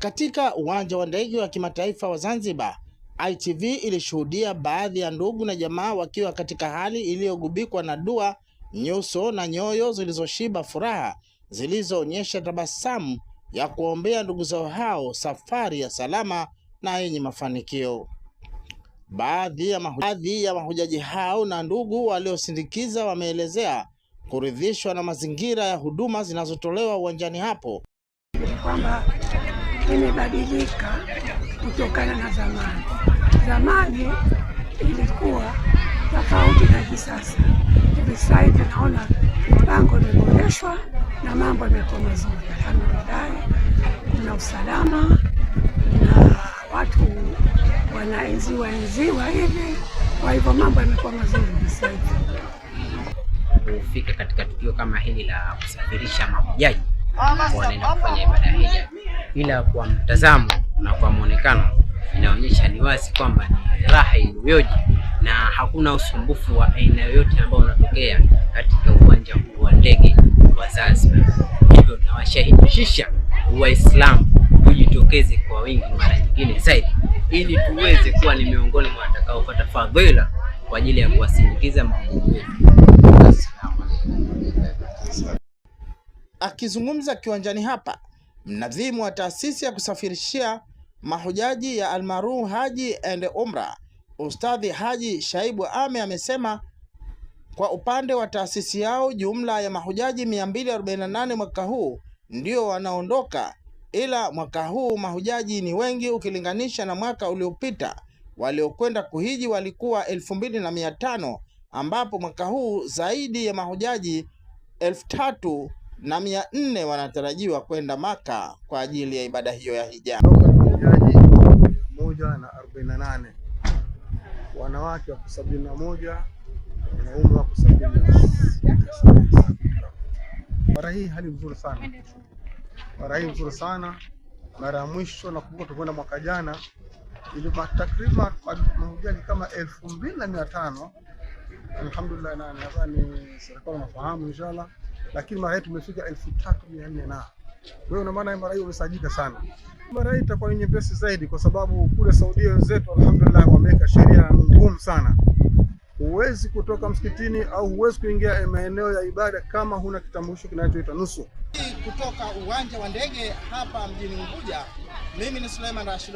Katika uwanja wa ndege wa kimataifa wa Zanzibar, ITV ilishuhudia baadhi ya ndugu na jamaa wakiwa katika hali iliyogubikwa na dua, nyuso na nyoyo zilizoshiba furaha, zilizoonyesha tabasamu ya kuombea ndugu zao hao safari ya salama na yenye mafanikio. Baadhi ya mahujaji hao na ndugu waliosindikiza wameelezea kuridhishwa na mazingira ya huduma zinazotolewa uwanjani hapo. Kwamba imebadilika kutokana na zamani. Zamani ilikuwa tofauti na hivi sasa. Hivi sasa tunaona mipango imeboreshwa na mambo yamekuwa mazuri. Alhamdulillah, kuna usalama na watu wanaenziwa hivi, kwa hivyo mambo yamekuwa mazuri sasa. Kufika katika tukio kama hili la kusafirisha mahujaji wanaenda kufanya ibada hija, ila kwa mtazamo na kwa muonekano inaonyesha ni wazi kwamba ni raha iliyoje na hakuna usumbufu wa aina yoyote ambao unatokea katika uwanja huu wa ndege wa Zanzibar. Hivyo tunawashahidisha Waislamu kujitokeze kwa wingi mara nyingine zaidi, ili tuweze kuwa ni miongoni mwa watakaopata fadhila kwa ajili ya kuwasindikiza mahujaji wetu. Akizungumza kiwanjani hapa, mnadhimu wa taasisi ya kusafirishia mahujaji ya Almaruf Haji and Umrah, Ustadhi Haji Shaibu Ame, amesema kwa upande wa taasisi yao jumla ya mahujaji 248 mwaka huu ndio wanaondoka, ila mwaka huu mahujaji ni wengi ukilinganisha na mwaka uliopita waliokwenda kuhiji walikuwa 2500, ambapo mwaka huu zaidi ya mahujaji 3400 wanatarajiwa kwenda Maka kwa ajili ya ibada hiyo ya hija. Mahujaji 148, wanawake wako 71, wanaume wako 76. Mara hii hali nzuri sana. Mara ya mwisho nakumbuka tulikwenda mwaka jana ilikuwa takriban mahujaji kama 2500. Alhamdulillah, nadhani serikali inafahamu inshallah, lakini mara hii tumefika 3400 na wewe una maana mara hii umesajika sana. Mara hii itakuwa nyepesi zaidi kwa sababu kule Saudi wenzetu alhamdulillah wameweka sheria ngumu sana. Huwezi kutoka msikitini au huwezi kuingia maeneo ya ibada kama huna kitambulisho kinachoitwa nusu. Kutoka uwanja wa ndege hapa mjini Unguja, mimi ni Suleiman Rashid.